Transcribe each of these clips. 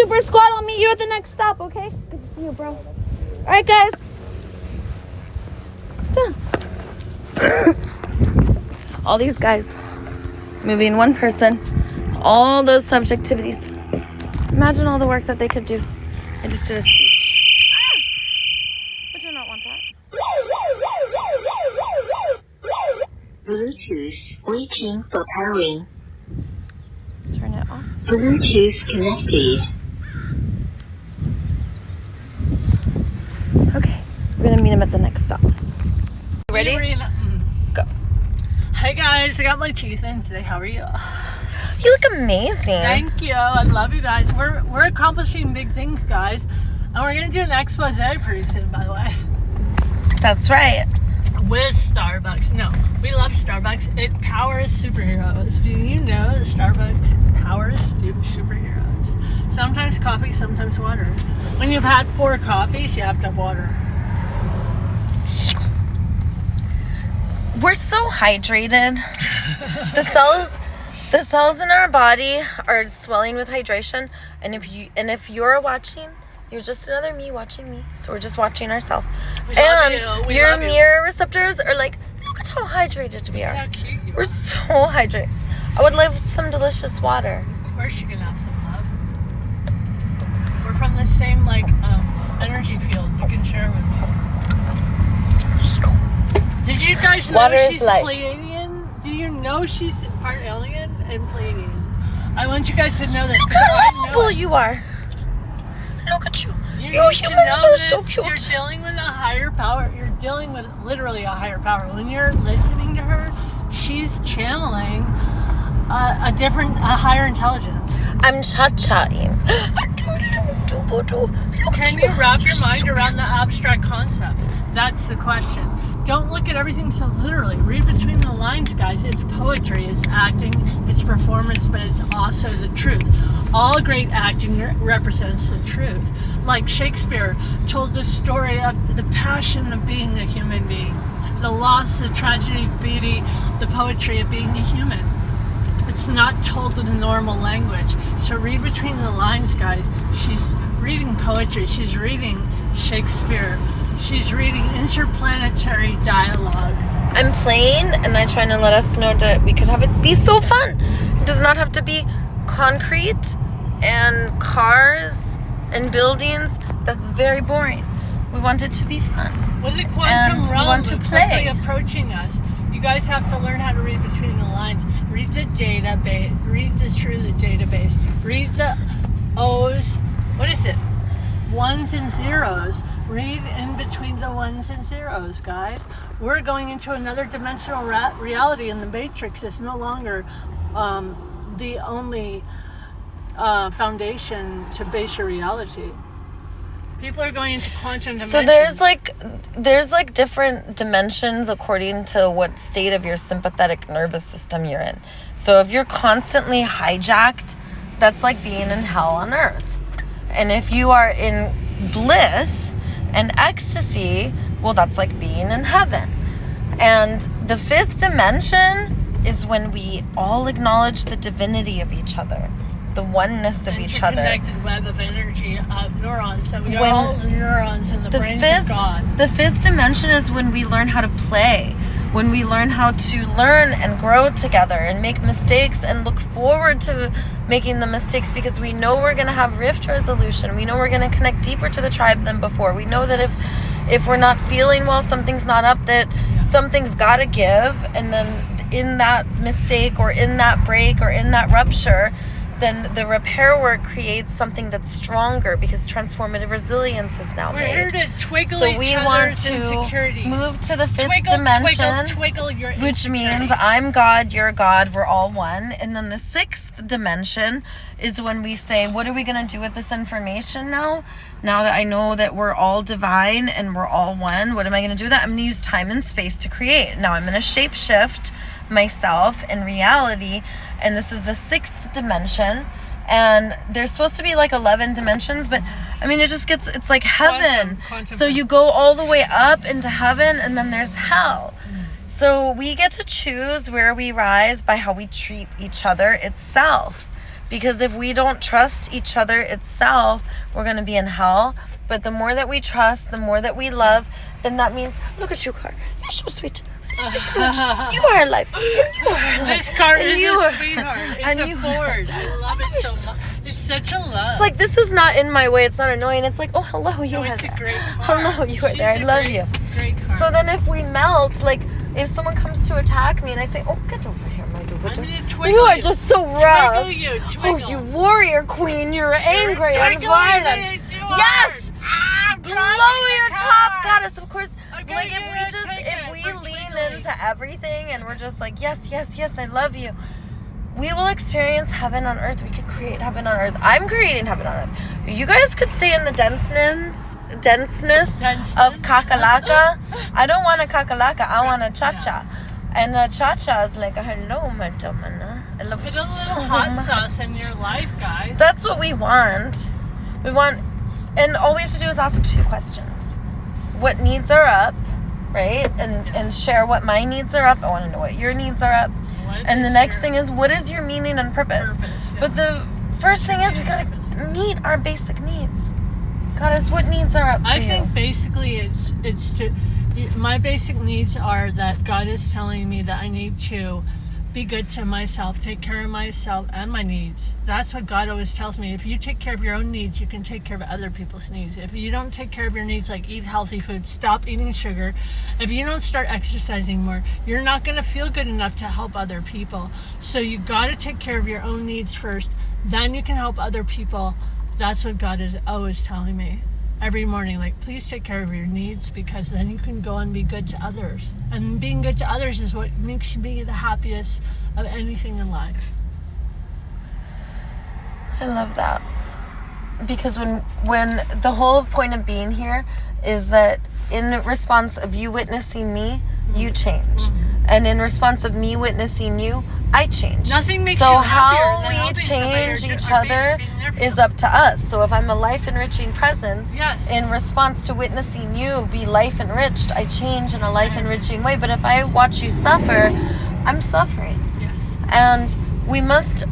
super squad. I'll meet you at the next stop, okay? Good to see you, bro. All right, guys. Done. All these guys moving one person, all those subjectivities. Imagine all the work that they could do. I just did a speech. I do not want that. Bluetooth waiting for pairing. Turn it off. Bluetooth connected. Okay, we're gonna meet him at the next stop. Ready? Go. Hey guys, I got my teeth in today. How are you? You look amazing. Thank you. I love you guys. We're accomplishing big things, guys. And we're gonna do an expose pretty soon, by the way. That's right. With Starbucks. No, we love Starbucks. It powers superheroes. Do you know that Starbucks powers superheroes? Sometimes coffee, sometimes water. When you've had 4 coffees, you have to have water. We're so hydrated. The cells in our body are swelling with hydration, and if you're watching, you're just another me watching me. So we're just watching ourselves. And your mirror receptors are like, look at how hydrated we are. How cute you are. We're so hydrated. I would love some delicious water. Of course you can have some love. We're from the same energy field. You can share with me. Did you guys know she's Pleiadian? Do you know she's part alien and Pleiadian? I want you guys to know that. Look how lovable you are. Look at you. You humans are so cute. You're dealing with a higher power. You're dealing with literally a higher power. When you're listening to her, she's channeling a higher intelligence. I'm cha-chaing. Can you wrap your mind around the abstract concepts? That's the question. Don't look at everything so literally. Read between the lines, guys. It's poetry, it's acting, it's performance, but it's also the truth. All great acting represents the truth. Like Shakespeare told the story of the passion of being a human being, the loss, the tragedy, beauty, the poetry of being a human. It's not told in normal language. So read between the lines, guys. She's reading poetry. She's reading Shakespeare. She's reading interplanetary dialogue. I'm playing, and I'm trying to let us know that we could have it be so fun. It does not have to be concrete and cars and buildings. That's very boring. We want it to be fun. With the quantum and realm we want to play. approaching us, you guys have to learn how to read between the lines. Read the database. Read through the database. Read the O's. What is it? Ones and zeros. Read in between the ones and zeros, guys. We're going into another dimensional reality, and the Matrix is no longer the only foundation to base your reality. People are going into quantum dimensions. So there's like different dimensions according to what state of your sympathetic nervous system you're in. So if you're constantly hijacked, that's like being in hell on earth. And if you are in bliss and ecstasy, well, that's like being in heaven. And the 5th dimension is when we all acknowledge the divinity of each other, the oneness of each other. Interconnected web of energy of neurons. So we are all the neurons in the brains of God. The 5th dimension is when we learn how to play, when we learn how to learn and grow together and make mistakes and look forward to making the mistakes, because we know we're going to have rift resolution. We know we're going to connect deeper to the tribe than before. We know that if we're not feeling well, something's not up, that something's got to give. And then in that mistake or in that break or in that rupture, then the repair work creates something that's stronger, because transformative resilience is now made. We're here to twiggle so each we other's want to insecurities. Move to the 5th dimension, twiggle your which means I'm God, you're God, we're all one. And then the 6th dimension is when we say, what are we going to do with this information now? Now that I know that we're all divine and we're all one, what am I going to do with that? I'm going to use time and space to create. Now I'm going to shape shift myself in reality. And this is the 6th dimension, and there's supposed to be like 11 dimensions, but I mean, it's like heaven. So you go all the way up into heaven, and then there's hell. So we get to choose where we rise by how we treat each other itself. Because if we don't trust each other itself, we're going to be in hell. But the more that we trust, the more that we love, then that means, look at you, car. You're so sweet. You're so sweet. You are alive. You are alive. This car is you a are- sweetheart. It's and a you- Ford. I love it so much. It's such a love. It's like, this is not in my way. It's not annoying. It's like, oh, hello, you No, are it's a there. great car. Hello, you are She's there. I a love great, you. Great car. So then if we melt, like, if someone comes to attack me and I say, oh, get over here, my dude. I'm gonna twiggle You are you. just so rough. Twiggle you. Oh, Twiggle. you warrior queen. You're angry and twiggling violent. me too Yes! I'm Blow driving your the top car. goddess, of course. I'm Like, gonna if get a ticket we for lean twiggling. into everything and we're just like, yes, yes, yes, I love you, we will experience heaven on earth. We could create heaven on earth. I'm creating heaven on earth. You guys could stay in the denseness of kakalaka. I don't want a kakalaka. I want a cha-cha. And a cha-cha is like, hello, my domina. I love you Put a so little hot much. sauce in your life, guys. That's what we want. We want, and all we have to do is ask 2 questions. What needs are up, right? And share what my needs are up. I want to know what your needs are up. What And the is next your thing is, what is your meaning and purpose? purpose? Yeah. But the first thing is, we gotta meet our basic needs. Goddess, what needs are up for I you? think basically it's to my basic needs are that God is telling me that I need to be good to myself, take care of myself and my needs. That's what God always tells me. If you take care of your own needs, you can take care of other people's needs. If you don't take care of your needs, like eat healthy food, stop eating sugar, if you don't start exercising more, you're not going to feel good enough to help other people. So you got to take care of your own needs first, then you can help other people. That's what God is always telling me every morning. Like, please take care of your needs, because then you can go and be good to others. And being good to others is what makes you be the happiest of anything in life. I love that. Because when the whole point of being here is that in response of you witnessing me, you change. And in response of me witnessing you, I change. Nothing makes so you happier how than we helping somebody or change each being other there for is up to us. So if I'm a life-enriching presence, Yes. in response to witnessing you be life-enriched, I change in a life-enriching way. But if I watch you suffer, I'm suffering. Yes. And we must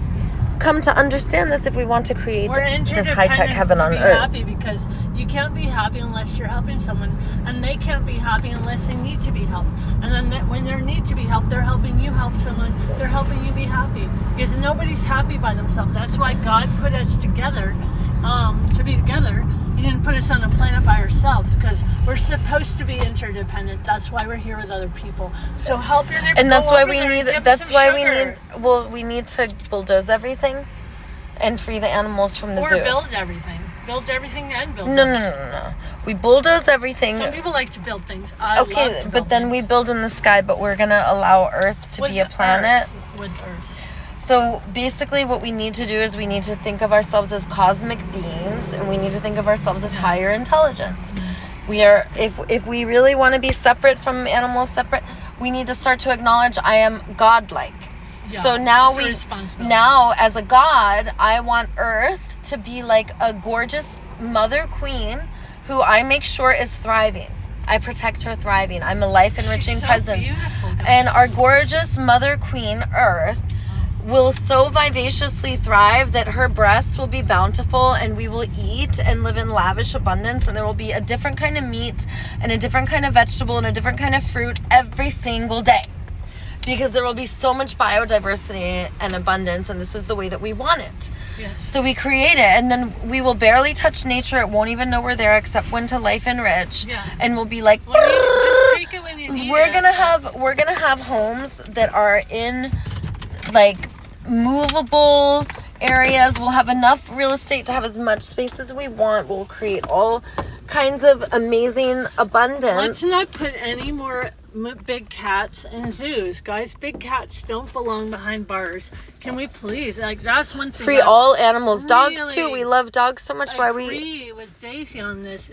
come to understand this if we want to create We're this high-tech interdependent heaven to on be earth. happy, because you can't be happy unless you're helping someone, and they can't be happy unless they need to be helped. And then when they need to be helped, they're helping you help someone. They're helping you be happy, because nobody's happy by themselves. That's why God put us together to be together. He didn't put us on a planet by ourselves, because we're supposed to be interdependent. That's why we're here with other people. So help your neighbor. And that's Go why over we there and need. give That's some why sugar. we need to bulldoze everything, and free the animals from the Or zoo. build everything. Build everything and build No. everything. We bulldoze everything. Some people like to build things. I love Okay, to but build then we things. build in the sky, but we're gonna allow Earth to With be a planet. With Earth. So basically what we need to do is we need to think of ourselves as cosmic beings, and we need to think of ourselves as higher intelligence. We are, if we really want to be separate from animals, separate, we need to start to acknowledge I am godlike. Yeah, So now it's a responsibility. now as a god, I want Earth to be like a gorgeous mother queen who I make sure is thriving. I protect her thriving. I'm a life enriching She's so presence. beautiful, guys. And our gorgeous mother queen Earth will so vivaciously thrive that her breast will be bountiful, and we will eat and live in lavish abundance, and there will be a different kind of meat and a different kind of vegetable and a different kind of fruit every single day, because there will be so much biodiversity and abundance, and this is the way that we want it. Yes. So we create it, and then we will barely touch nature. It won't even know we're there except when to life enrich. Yeah. And we'll be like, When you just take it when you need we're it. gonna have homes that are in like movable areas. We'll have enough real estate to have as much space as we want. We'll create all kinds of amazing abundance. Let's not put any more big cats in zoos, guys. Big cats don't belong behind bars. Can we please? Like, that's one thing. Free all animals, dogs too. Really We love dogs so much. I Why we agree with Daisy on this.